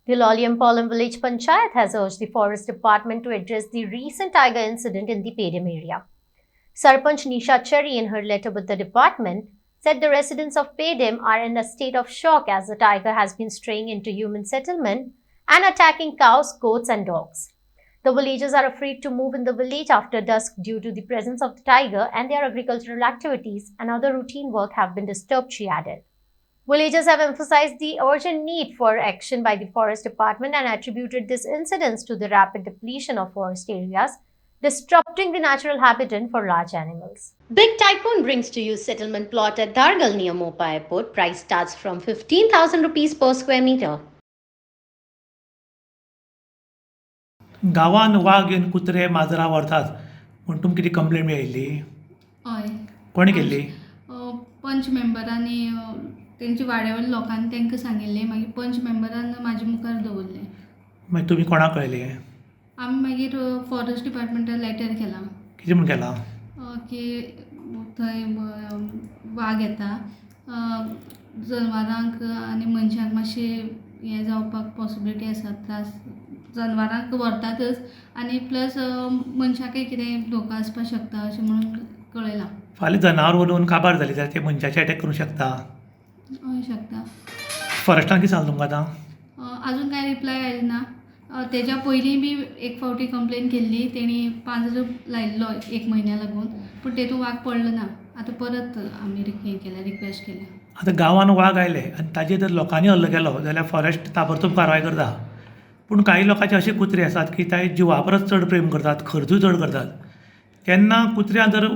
The Loliampalam village panchayat has urged the forest department to address the recent tiger incident in the Pedem area. Sarpanch Nisha Cherry, in her letter with the department, said the residents of Pedem are in a state of shock as the tiger has been straying into human settlement and attacking cows, goats, and dogs. The villagers are afraid to move in the village after dusk due to the presence of the tiger, and their agricultural activities and other routine work have been disturbed, she added. Villagers have emphasized the urgent need for action by the forest department and attributed this incident to the rapid depletion of forest areas, disrupting the natural habitat for large animals. Big Tycoon brings to you settlement plot at Dargal near Mopa Airport. Price starts from 15,000 rupees per square meter. गांवान वाघ येवन कुत्रे माजरां व्हरतात म्हूण तुमकां कितें complaint मेळिल्ली? हय. कोणी केल्ली? पंच मेंबरांनी तेंच्या वाड्यावयल्या लोकांनी तांकां सांगिल्लें, मागीर पंच मेंबरान म्हाजे मुखार दवरलें. मागीर तुमी कोणाक कळयलें? आमी मागीर फॉरेस्ट डिपार्टमेंटाक लॅटर केलां कितें म्हूण केलां? की थंय वाग येता, जनवरांक आनी मनशांक मातशें हें जावपाक पॉसिबिलिटी आसा, त्रास जनवरांक व्हरतातच आनी प्लस मनशाकय कितें धोका आसपाक शकता अशें म्हणून कळयलां. फाल्यां जनावर व्हरून काबार जाली जाल्यार ते मनशाचेर अटॅक करूंक शकता. हय, शकता. फॉरेस्टान कितें सांगलें तुमकां आतां? अजून कांय रिप्लाय आयलो ना. तेज्या पयलीं बी एक फावटी कंप्लेन केल्ली, तेणी पांजरो लायिल्लो 1 म्हयन्या लागून, पूण तेतून वाग पडलो ना. आतां परत आमी हें केल्या, रिक्वेस्ट केल्या. आतां गांवान वाघ आयले आनी ताजेर जर लोकांनी हल्लो केलो जाल्यार फॉरेस्ट ताबडतोब कारवाय करता. पूण काही लोकांचे अशे कुत्रे आसात की ते जिवा परस चड प्रेम करतात, खर्जूय चड करतात. तेन्ना कुत्र्याक जर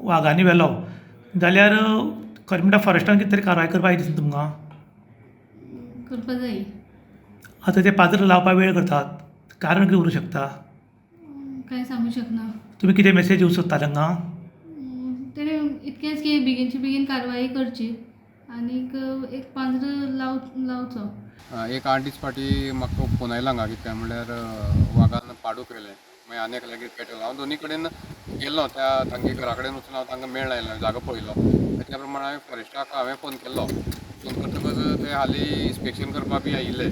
वाघांनी व्हेलो जाल्यार खरें म्हणटा फॉरेस्टान कितें तरी कारवाय करपाक दिसता तुमकां? करपा जाय. आतां ते पाजर लावपाक वेळ करतात, कारण कितें उरूंक शकता? कांय सांगूं शकना. तुमी कितें मेसेज दिवंक सोदता तांकां? तेणे इतकेंच की बेगीनची बेगीन कारवाई करची आनीक एक पांजरो लावचो. एक 8 दीस फाटीं म्हाका फोन आयलो हांगा कितें म्हणल्यार वागान पाडूक येयलें. मागीर आनी एकल्यागेर पेटयलो. हांव दोनी कडेन गेल्लो, त्या तांगे घरा कडेन वचून हांव तांकां मेळ लायलो, जागो पळयलो. त्या प्रमाणे हांवें फॉरेस्टाक फोन केल्लो. फोन करतकच ते हालीं इन्स्पेक्शन करपाक बी आयिल्ले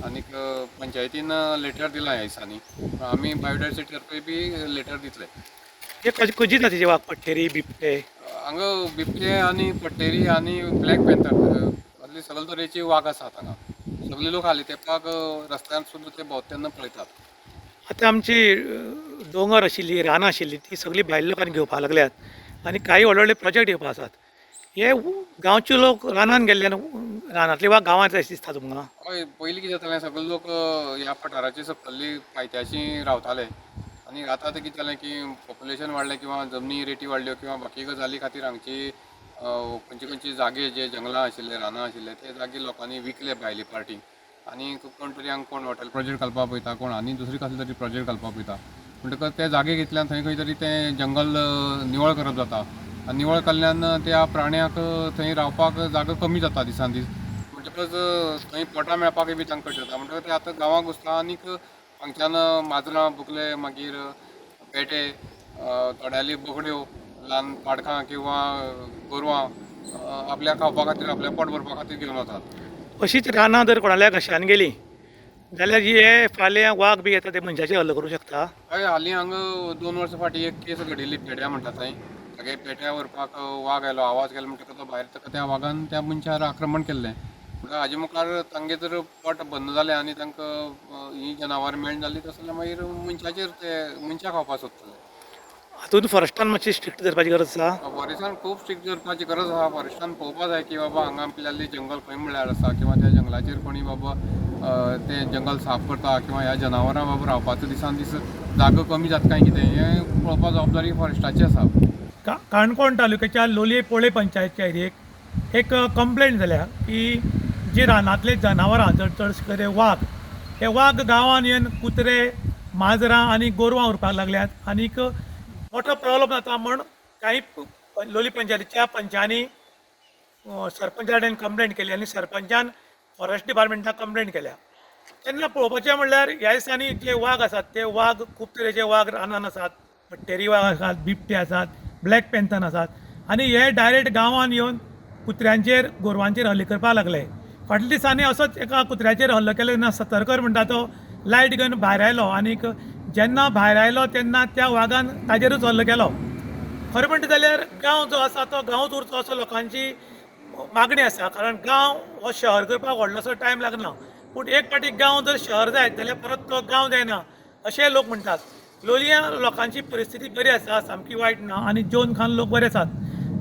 आनीक पंचायतीन लेटर दिलां ह्या दिसांनी. आमी बायोडायवर्सिटीतर्फे बी लेटर दितले. हे खंयची जातीचे वाघ? पट्टेरी, बिबटे? हांगा बिबटे आनी पट्टेरी आनी ब्लॅक पॅन्थर असले सगळे तरेचे वाघ आसात हांगा. सगळे लोक हालीं तेंपाक रस्त्यार सुद्दां ते भोंवता तेन्ना पळयतात. आतां आमची दोंगर आशिल्ली, रानां आशिल्ली ती सगळीं भायल्या लोकांनी घेवपाक लागल्यात आनी काही व्हडले व्हडले प्रोजेक्ट येवपाक आसात. हे गांवचे लोक रानान गेल्ल्यान रानांतले वाघ गांवांत अशें दिसता तुमकां? हय, पयलीं कितें जातालें, सगळे लोक ह्या पठाराची सकयल्ली पायथ्याची रावताले आनी आतां कितें जालें की पॉप्युलेशन वाडलें किंवा जमनी रेटी वाडल्यो किंवा बाकी गजाली खातीर हांगची खंयचे जागे जे जंगलां आशिल्ले, रानां आशिल्ले ते जागे लोकांनी विकले भायले पार्टीक. आनी कोण तरी हांगा कोण हॉटेल प्रोजेक्ट घालपाक पळयता, कोण आनी दुसरी कसले तरी प्रोजेक्ट घालपाक पळयता. म्हणटकच ते जागे घेतल्यान थंय खंय तरी तें जंगल निवळ करप जाता आनी निवळ केल्ल्यान त्या प्राण्याक थंय रावपाक जागो कमी जाता दिसान दीस. म्हणटकच थंय पोटां मेळपाकय बी तांकां कश्ट जाता. म्हणटकच ते आतां गांवांक घुसता आनीक हांगच्यान माजरां, बुकले, मागीर पेटे, थोड्याली बोकड्यो, ल्हान पाडकां किंवा गोरवां आपल्या खावपा खातीर, आपल्या पोट भरपा खातीर घेवन वतात. अशीच रानां जर कोणाल्या घशान गेली जाल्यार हे फाल्यां वाघ बी येता ते मनशाचेर हल्लो करूंक शकता. हय, हालीं हांगा 2 वर्सां फाटीं एक केस घडिल्ली पेड्या म्हणटा थंय. सगळे पेट्या व्हरपाक वाघ आयलो, आवाज केलो म्हणटकच तो भायर येतकच त्या वाघान त्या मनशार आक्रमण केल्लें. म्हणल्यार हाजे मुखार तांगे जर पोट बंद जालें आनी तांकां ही जनावर मेळना जाली तशें जाल्यार मागीर मनशाचेर ते मनशाक खावपाक सोदतले. हातूंत फॉरेस्टान मातशी स्ट्रिक्ट धरपाची गरज आसा. फॉरेस्टान खूब स्ट्रिक्ट करपाची गरज आसा. फॉरेस्टान पळोवपा जाय की बाबा हांगा आपल्याली जंगल खंय म्हणल्यार आसा किंवा त्या जंगलाचेर कोणी बाबा ते जंगल साफ करता किंवा ह्या जनावरां बाबा रावपाचो दिसान दीस जागो कमी जाता काय कितें हें पळोवपा जबाबदारी फॉरेस्टाची आसा. काणकोण तालुक्याच्या लोलये पोळे पंचायतच्या एरियेक एक कंप्लेंट जाल्या की जे रानांतले जनावरां चड करून वाघ, हे वाघ गांवांत येवन कुत्रे, माजरां आनी गोरवां उरपाक लागल्यात आनीक मोठो प्रॉब्लम जाता म्हूण काही लोलये पंचायतीच्या पंचांनी सरपंचा कडेन कंप्लेंट केली आनी सरपंचान फॉरेस्ट डिपार्टमेंटाक कंप्लेंट केल्या. तेन्ना पळोवपाचें म्हणल्यार ह्या दिसांनी जे वाघ आसात ते वाघ खूब तरेचे वाघ रानान आसात. पट्टेरी वाघ आसात, बिबटे आसात, ब्लॅक पॅन्थर आसात आनी हे डायरेक्ट गांवांत येवन कुत्र्यांचेर, गोरवांचेर हल्ले करपाक लागले. फाटल्या दिसांनी असोच एका कुत्र्याचेर हल्लो केलो तेन्ना सतर्कर म्हणटा तो लायट घेवन भायर आयलो आनीक जेन्ना भायर आयलो तेन्ना त्या वागान ताजेरूच हल्लो केलो. खरें म्हणटा जाल्यार गांव जो आसा तो गांवच उरचो असो लोकांची मागणी आसा, कारण गांव हो शहर करपाक व्हडलोसो टायम लागना, पूण एक फावटी गांव जर शहर जायत जाल्यार परत तो गांव जायना अशें लोक म्हणटात. लोलयां लोकांची परिस्थिती बरी आसा, सामकी वायट ना, आनी जेवन खावन लोक बरे आसात.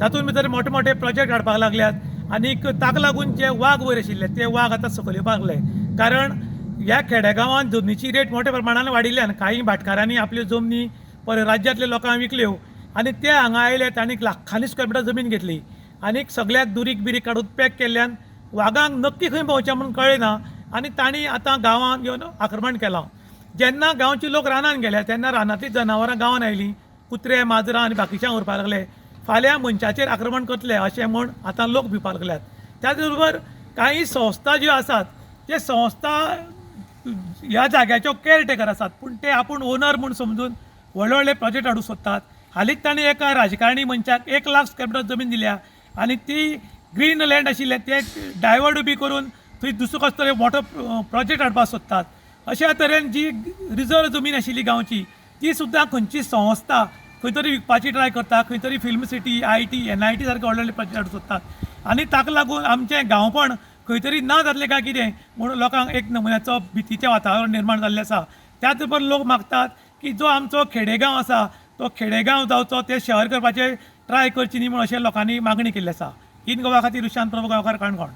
तातूंत भितर मोठे मोठे प्रोजेक्ट हाडपाक लागल्यात आनीक ताका लागून जे वाग वयर आशिल्ले ते वाग आतां सकयल येवपाक लागले. कारण ह्या खेडेगांवांत जमनीची रेट मोठ्या प्रमाणान वाडिल्ल्यान कांय भाटकारांनी आपल्यो जमनी राज्यांतल्या लोकांक विकल्यो आनी ते हांगा आयले, तांणी लाखांनी स्क्वेअर मिटर जमीन घेतली आनीक सगळ्याक दुरीक बिरीक काडून पॅक केल्ल्यान वागांक नक्की खंय भोंवचें म्हणून कळ्ळें ना आनी तांणी आतां गांवांत येवन आक्रमण केलां. जेन्ना गांवची लोक रानांत गेले तेन्ना रानांतलीं जनावरां गांवांत आयलीं, कुत्रे माजरां आनी बाकीच्यांक उरपाक लागले. फाल्यां मनशाचेर आक्रमण करतले अशें म्हूण आतां लोक भिवपाक लागल्यात. त्याच बरोबर कांय संस्था ज्यो आसात ते संस्था ह्या जाग्याच्यो केअरटेकर आसात, पूण ते आपूण ओनर म्हूण समजून व्हडले व्हडले प्रोजेक्ट हाडूंक सोदतात. हालींच तांणी एका राजकारणी मनशाक 1 लाख स्क्वेअर मिटर जमीन दिल्या आनी ती ग्रीन लँड आशिल्ले ते डायवर्ट बी करून थंय दुसरो कसलो तरी मोठो प्रोजेक्ट हाडपाक सोदतात. अशा तरेन जी रिजर्व जमीन आशिल्ली गांवची ती सुद्दां खंयची संस्था खंय तरी विकपाची ट्राय करता, खंय तरी फिल्म सिटी, IIT, NIT सारके व्हडले व्हडले प्रोजेक्ट हाडूंक सोदतात आनी ताका लागून आमचें गांवपण खंय तरी ना जातलें काय कितें म्हणून लोकांक एक नमुन्याचो भितीचें वातावरण निर्माण जाल्लें आसा. त्याच बरोबर लोक मागतात की जो आमचो खेडेगांव आसा तो खेडेगांव जावचो, ते शहर करपाचें ट्राय करची न्ही म्हणून अशें लोकांनी मागणी केल्ली आसा. इन गोवा खातीर रुशांत प्रभू गांवकार, काणकोण.